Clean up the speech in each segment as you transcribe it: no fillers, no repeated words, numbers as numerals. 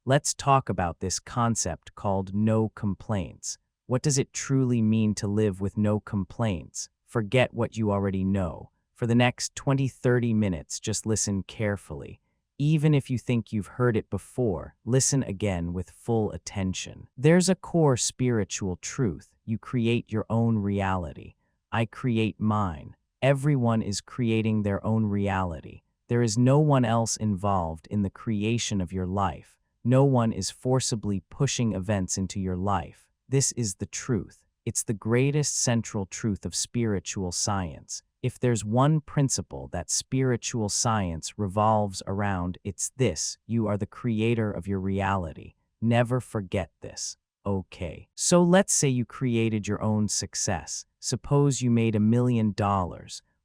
Let's talk about this concept called no complaints. What does it truly mean to live with no complaints? Forget what you already know. For the next 20-30 minutes, just listen carefully. Even if you think you've heard it before, listen again with full attention. There's a core spiritual truth. You create your own reality. I create mine. Everyone is creating their own reality. There is no one else involved in the creation of your life. No one is forcibly pushing events into your life. This is the truth. It's the greatest central truth of spiritual science. If there's one principle that spiritual science revolves around, it's this: you are the creator of your reality. Never forget this. Okay, so let's say you created your own success. Suppose you made $1 million.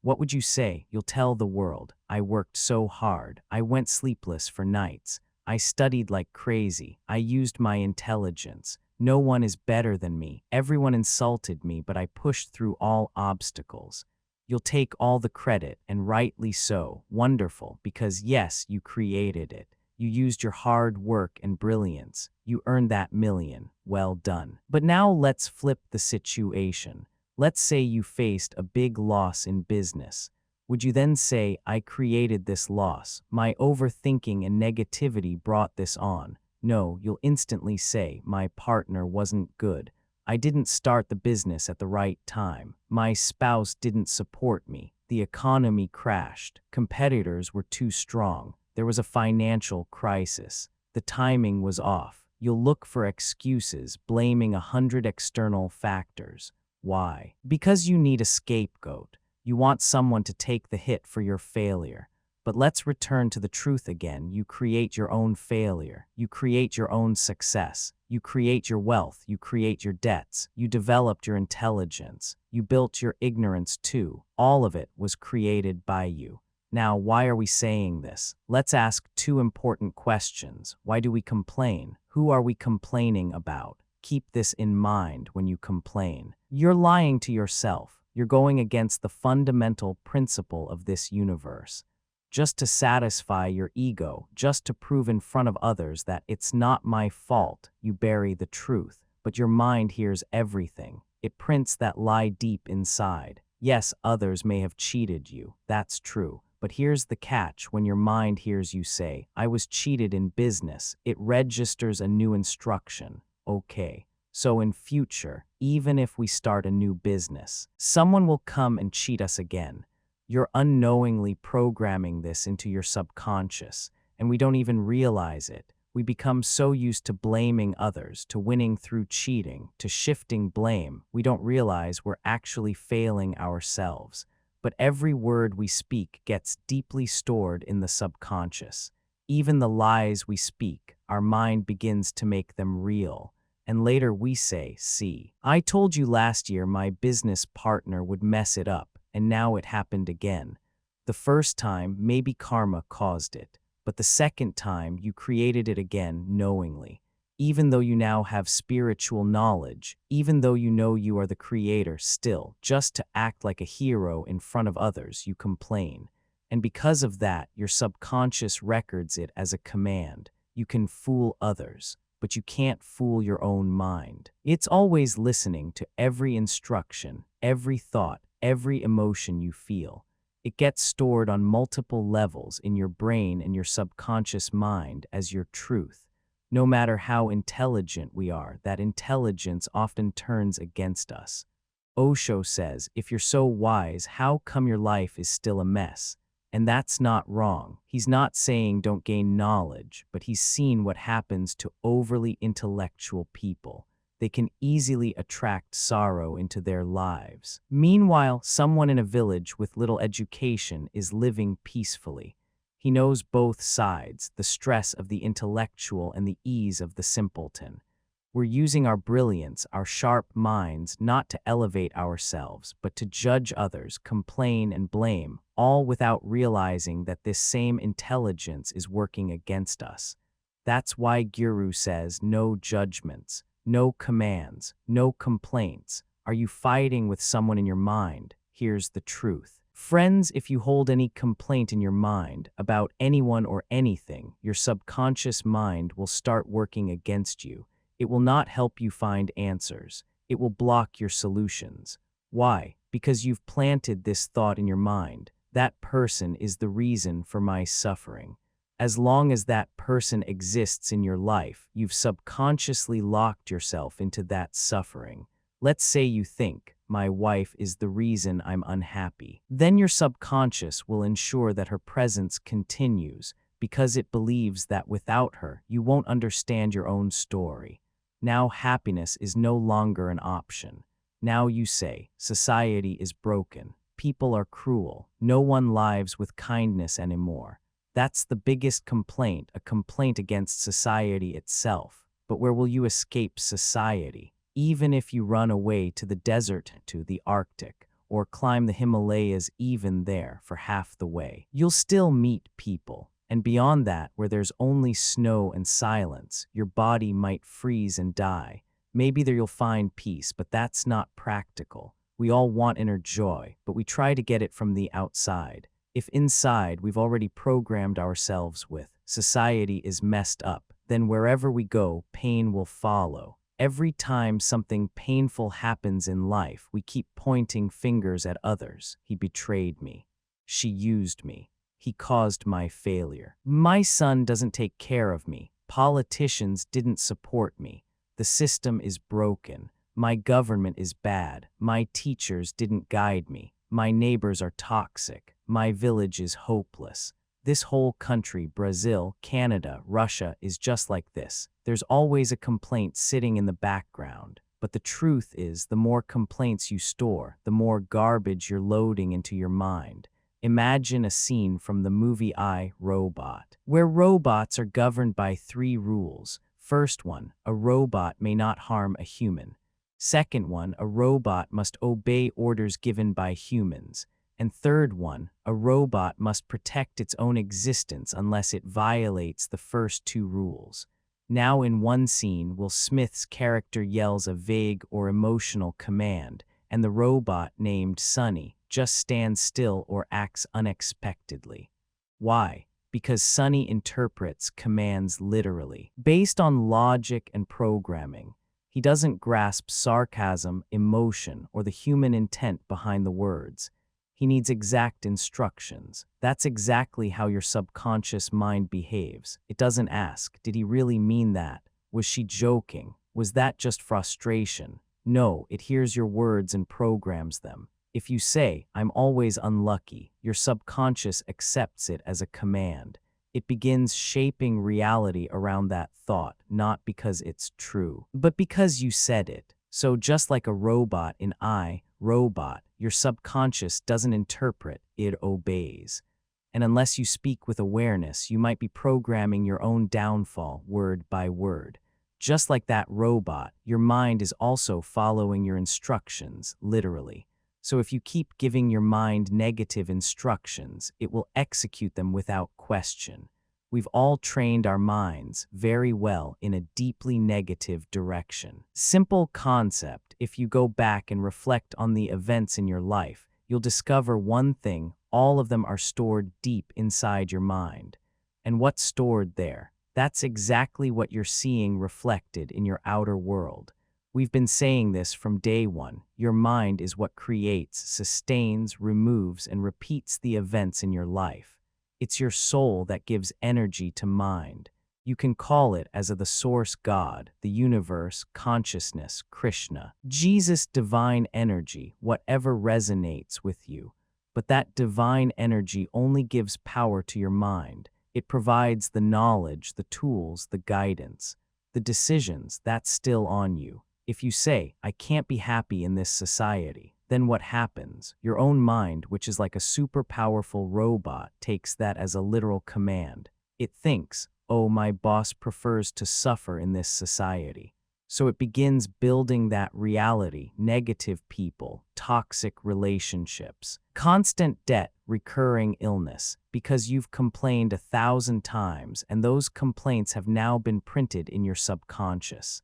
What would you say? You'll tell the world, I worked so hard. I went sleepless for nights. I studied like crazy. I used my intelligence. No one is better than me. Everyone insulted me, but I pushed through all obstacles. You'll take all the credit, and rightly so. Wonderful, because yes, you created it. You used your hard work and brilliance. You earned that million. Well done. But now let's flip the situation. Let's say you faced a big loss in business. Would you then say, I created this loss. My overthinking and negativity brought this on? No, you'll instantly say, my partner wasn't good. I didn't start the business at the right time. My spouse didn't support me. The economy crashed. Competitors were too strong. There was a financial crisis. The timing was off. You'll look for excuses, blaming 100 external factors. Why? Because you need a scapegoat. You want someone to take the hit for your failure. But let's return to the truth again. You create your own failure. You create your own success. You create your wealth. You create your debts. You developed your intelligence. You built your ignorance too. All of it was created by you. Now, why are we saying this? Let's ask two important questions. Why do we complain? Who are we complaining about? Keep this in mind when you complain. You're lying to yourself. You're going against the fundamental principle of this universe. Just to satisfy your ego, just to prove in front of others that it's not my fault, you bury the truth. But your mind hears everything. It prints that lie deep inside. Yes, others may have cheated you. That's true. But here's the catch. When your mind hears you say, I was cheated in business, it registers a new instruction. Okay. So in future, even if we start a new business, someone will come and cheat us again. You're unknowingly programming this into your subconscious, and we don't even realize it. We become so used to blaming others, to winning through cheating, to shifting blame, we don't realize we're actually failing ourselves. But every word we speak gets deeply stored in the subconscious. Even the lies we speak, our mind begins to make them real. And later we say, see, I told you last year my business partner would mess it up, and now it happened again. The first time, maybe karma caused it, but the second time you created it again knowingly. Even though you now have spiritual knowledge, even though you know you are the creator, still, just to act like a hero in front of others, you complain. And because of that, your subconscious records it as a command. You can fool others, but you can't fool your own mind. It's always listening to every instruction, every thought, every emotion you feel. It gets stored on multiple levels in your brain and your subconscious mind as your truth. No matter how intelligent we are, that intelligence often turns against us. Osho says, if you're so wise, how come your life is still a mess? And that's not wrong. He's not saying don't gain knowledge, but he's seen what happens to overly intellectual people. They can easily attract sorrow into their lives. Meanwhile, someone in a village with little education is living peacefully. He knows both sides, the stress of the intellectual and the ease of the simpleton. We're using our brilliance, our sharp minds, not to elevate ourselves, but to judge others, complain and blame, all without realizing that this same intelligence is working against us. That's why Guru says no judgments, no commands, no complaints. Are you fighting with someone in your mind? Here's the truth. Friends, if you hold any complaint in your mind about anyone or anything, your subconscious mind will start working against you. It will not help you find answers. It will block your solutions. Why? Because you've planted this thought in your mind. That person is the reason for my suffering. As long as that person exists in your life, you've subconsciously locked yourself into that suffering. Let's say you think, my wife is the reason I'm unhappy. Then your subconscious will ensure that her presence continues because it believes that without her, you won't understand your own story. Now happiness is no longer an option. Now you say, society is broken. People are cruel. No one lives with kindness anymore. That's the biggest complaint, a complaint against society itself. But where will you escape society? Even if you run away to the desert, to the Arctic, or climb the Himalayas even there for half the way, you'll still meet people. And beyond that, where there's only snow and silence, your body might freeze and die. Maybe there you'll find peace, but that's not practical. We all want inner joy, but we try to get it from the outside. If inside we've already programmed ourselves with, society is messed up, then wherever we go, pain will follow. Every time something painful happens in life, we keep pointing fingers at others. He betrayed me. She used me. He caused my failure. My son doesn't take care of me. Politicians didn't support me. The system is broken. My government is bad. My teachers didn't guide me. My neighbors are toxic. My village is hopeless. This whole country, Brazil, Canada, Russia, is just like this. There's always a complaint sitting in the background. But the truth is, the more complaints you store, the more garbage you're loading into your mind. Imagine a scene from the movie I, Robot, where robots are governed by 3 rules. First one, a robot may not harm a human. Second one, a robot must obey orders given by humans. And third one, a robot must protect its own existence unless it violates the first 2 rules. Now in one scene, Will Smith's character yells a vague or emotional command, and the robot named Sunny just stands still or acts unexpectedly. Why? Because Sunny interprets commands literally, based on logic and programming. He doesn't grasp sarcasm, emotion, or the human intent behind the words. He needs exact instructions. That's exactly how your subconscious mind behaves. It doesn't ask, did he really mean that? Was she joking? Was that just frustration? No, it hears your words and programs them. If you say, I'm always unlucky, your subconscious accepts it as a command. It begins shaping reality around that thought, not because it's true, but because you said it. So just like a robot in I, Robot, your subconscious doesn't interpret, it obeys. And unless you speak with awareness, you might be programming your own downfall word by word. Just like that robot, your mind is also following your instructions, literally. So if you keep giving your mind negative instructions, it will execute them without question. We've all trained our minds very well in a deeply negative direction. Simple concept, if you go back and reflect on the events in your life, you'll discover one thing, all of them are stored deep inside your mind. And what's stored there? That's exactly what you're seeing reflected in your outer world. We've been saying this from day one. Your mind is what creates, sustains, removes, and repeats the events in your life. It's your soul that gives energy to mind. You can call it as the source God, the universe, consciousness, Krishna, Jesus, divine energy, whatever resonates with you. But that divine energy only gives power to your mind. It provides the knowledge, the tools, the guidance. The decisions, that's still on you. If you say, I can't be happy in this society, then what happens? Your own mind, which is like a super powerful robot, takes that as a literal command. It thinks, oh, my boss prefers to suffer in this society. So it begins building that reality, negative people, toxic relationships, constant debt, recurring illness, because you've complained 1,000 times and those complaints have now been printed in your subconscious.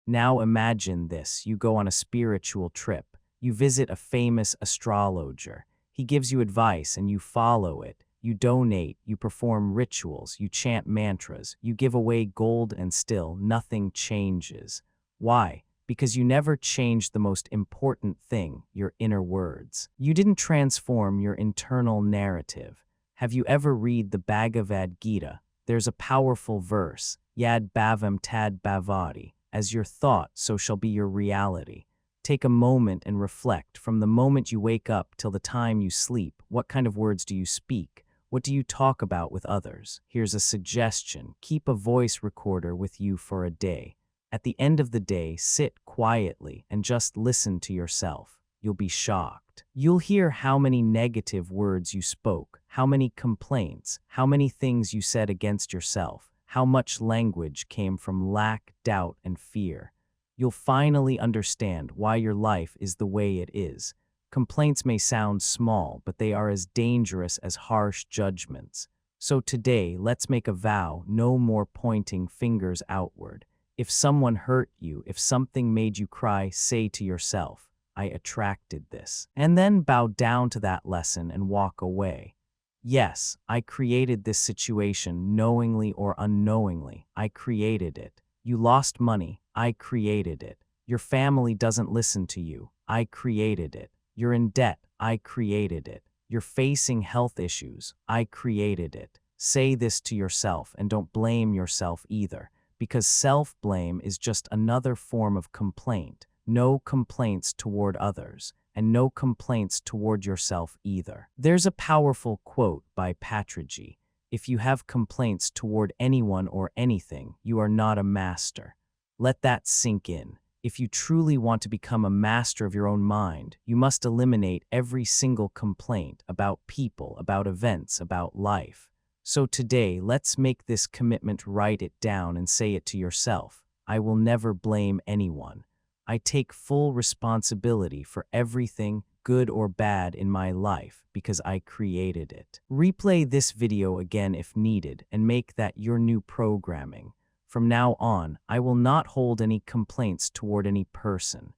Now imagine this, you go on a spiritual trip. You visit a famous astrologer. He gives you advice and you follow it. You donate, you perform rituals, you chant mantras, you give away gold, and still nothing changes. Why? Because you never changed the most important thing, your inner words. You didn't transform your internal narrative. Have you ever read the Bhagavad Gita? There's a powerful verse, Yad bhavam tad bhavati, as your thought, so shall be your reality. Take a moment and reflect. From the moment you wake up till the time you sleep, what kind of words do you speak? What do you talk about with others? Here's a suggestion. Keep a voice recorder with you for a day. At the end of the day, sit quietly and just listen to yourself. You'll be shocked. You'll hear how many negative words you spoke, how many complaints, how many things you said against yourself, how much language came from lack, doubt, and fear. You'll finally understand why your life is the way it is. Complaints may sound small, but they are as dangerous as harsh judgments. So today, let's make a vow: no more pointing fingers outward. If someone hurt you, if something made you cry, say to yourself, I attracted this. And then bow down to that lesson and walk away. Yes, I created this situation knowingly or unknowingly. I created it. You lost money. I created it. Your family doesn't listen to you. I created it. You're in debt. I created it. You're facing health issues. I created it. Say this to yourself and don't blame yourself either, because self-blame is just another form of complaint. No complaints toward others, and no complaints toward yourself either. There's a powerful quote by Patrici: if you have complaints toward anyone or anything, you are not a master. Let that sink in. If you truly want to become a master of your own mind, you must eliminate every single complaint about people, about events, about life. So today, let's make this commitment. Write it down and say it to yourself. I will never blame anyone. I take full responsibility for everything, good or bad, in my life because I created it. Replay this video again if needed and make that your new programming. From now on, I will not hold any complaints toward any person.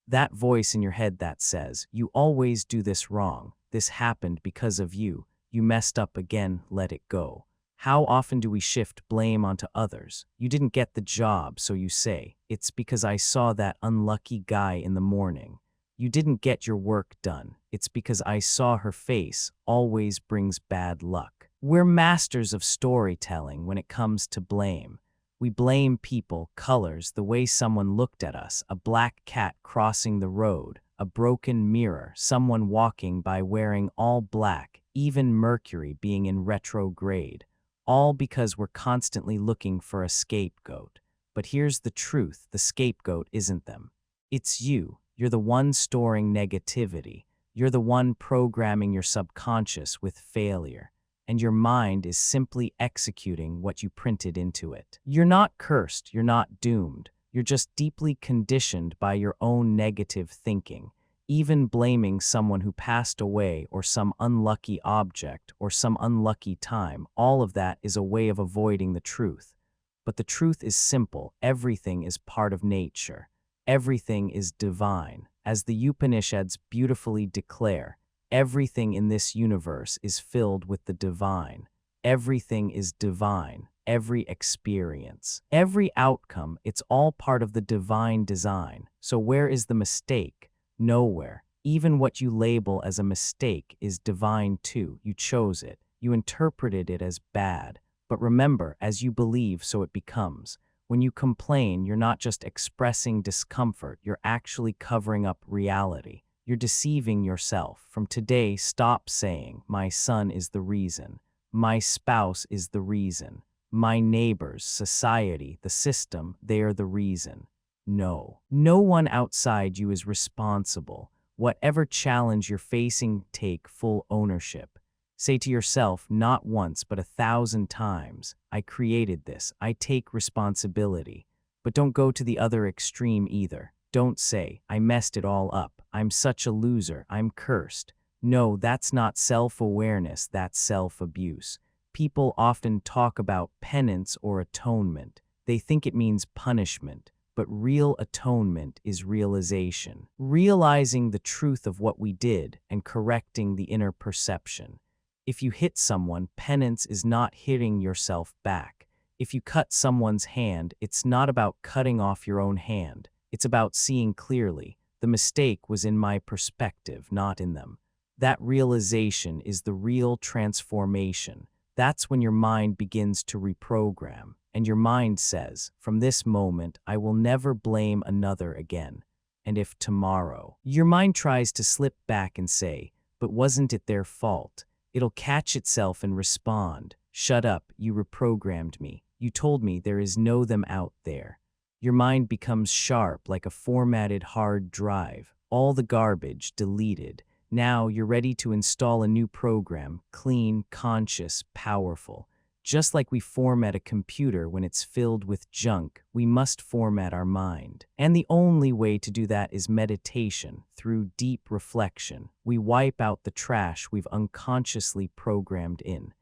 That voice in your head that says, you always do this wrong, this happened because of you, you messed up again, let it go. How often do we shift blame onto others? You didn't get the job, so you say, it's because I saw that unlucky guy in the morning. You didn't get your work done, it's because I saw her face. Always brings bad luck. We're masters of storytelling when it comes to blame. We blame people, colors, the way someone looked at us, a black cat crossing the road, a broken mirror, someone walking by wearing all black, even Mercury being in retrograde. All because we're constantly looking for a scapegoat. But here's the truth: the scapegoat isn't them. It's you. You're the one storing negativity. You're the one programming your subconscious with failure. And your mind is simply executing what you printed into it. You're not cursed, you're not doomed. You're just deeply conditioned by your own negative thinking. Even blaming someone who passed away or some unlucky object or some unlucky time, all of that is a way of avoiding the truth. But the truth is simple: everything is part of nature. Everything is divine. As the Upanishads beautifully declare, everything in this universe is filled with the divine. Everything is divine. Every experience, every outcome, it's all part of the divine design. So where is the mistake? Nowhere. Even what you label as a mistake is divine too. You chose it. You interpreted it as bad. But remember, as you believe, so it becomes. When you complain, you're not just expressing discomfort, you're actually covering up reality. You're deceiving yourself. From today, stop saying, my son is the reason. My spouse is the reason. My neighbors, society, the system, they are the reason. No. No one outside you is responsible. Whatever challenge you're facing, take full ownership. Say to yourself, not once, but 1,000 times, I created this. I take responsibility. But don't go to the other extreme either. Don't say, I messed it all up. I'm such a loser. I'm cursed. No, that's not self-awareness. That's self-abuse. People often talk about penance or atonement. They think it means punishment. but real atonement is realization. Realizing the truth of what we did and correcting the inner perception. If you hit someone, penance is not hitting yourself back. If you cut someone's hand, it's not about cutting off your own hand. It's about seeing clearly. The mistake was in my perspective, not in them. That realization is the real transformation. That's when your mind begins to reprogram, and your mind says, from this moment, I will never blame another again. And if tomorrow, your mind tries to slip back and say, but wasn't it their fault? It'll catch itself and respond, shut up, you reprogrammed me. You told me there is no them out there. Your mind becomes sharp like a formatted hard drive, all the garbage deleted. Now you're ready to install a new program, clean, conscious, powerful. Just like we format a computer when it's filled with junk, we must format our mind. And the only way to do that is meditation, through deep reflection. We wipe out the trash we've unconsciously programmed in.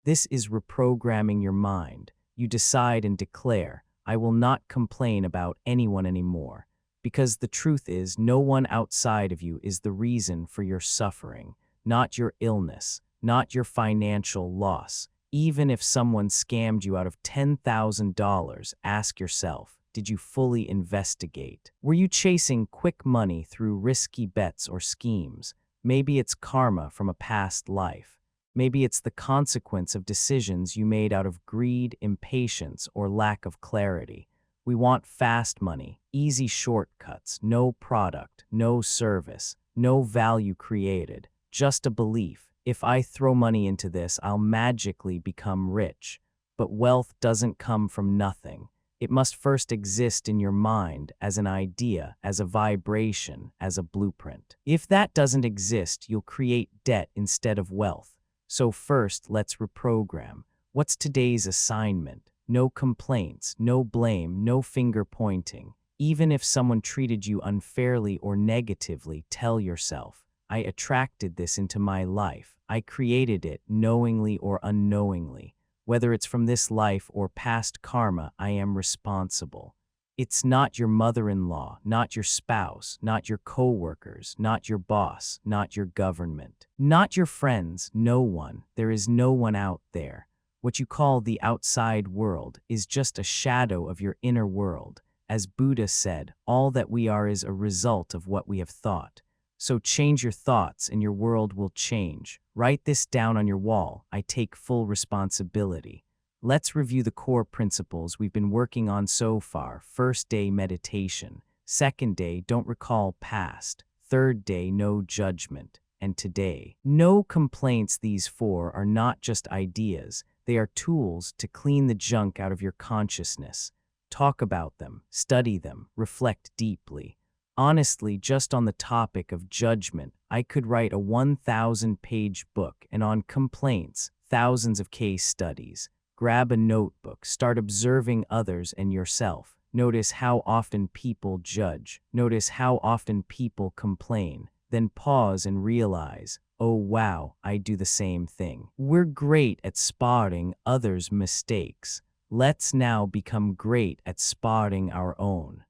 This is reprogramming your mind. You decide and declare, I will not complain about anyone anymore. Because the truth is, no one outside of you is the reason for your suffering, not your illness, not your financial loss. Even if someone scammed you out of $10,000, ask yourself, did you fully investigate? Were you chasing quick money through risky bets or schemes? Maybe it's karma from a past life. Maybe it's the consequence of decisions you made out of greed, impatience, or lack of clarity. We want fast money, easy shortcuts, no product, no service, no value created, just a belief. If I throw money into this, I'll magically become rich. But wealth doesn't come from nothing. It must first exist in your mind as an idea, as a vibration, as a blueprint. If that doesn't exist, you'll create debt instead of wealth. So first, let's reprogram. What's today's assignment? No complaints, no blame, no finger pointing. Even if someone treated you unfairly or negatively, tell yourself, I attracted this into my life. I created it knowingly or unknowingly. Whether it's from this life or past karma, I am responsible. It's not your mother-in-law, not your spouse, not your co-workers, not your boss, not your government, not your friends, no one. There is no one out there. What you call the outside world is just a shadow of your inner world. As Buddha said, all that we are is a result of what we have thought. So change your thoughts and your world will change. Write this down on your wall. I take full responsibility. Let's review the core principles we've been working on so far. First day, meditation. Second day, don't recall past. Third day, no judgment. And today, no complaints. These four are not just ideas. They are tools to clean the junk out of your consciousness. Talk about them, study them, reflect deeply. Honestly, just on the topic of judgment, I could write a 1,000-page book, and on complaints, thousands of case studies. Grab a notebook, start observing others and yourself. Notice how often people judge. Notice how often people complain. Then pause and realize, oh wow, I do the same thing. We're great at spotting others' mistakes. Let's now become great at spotting our own.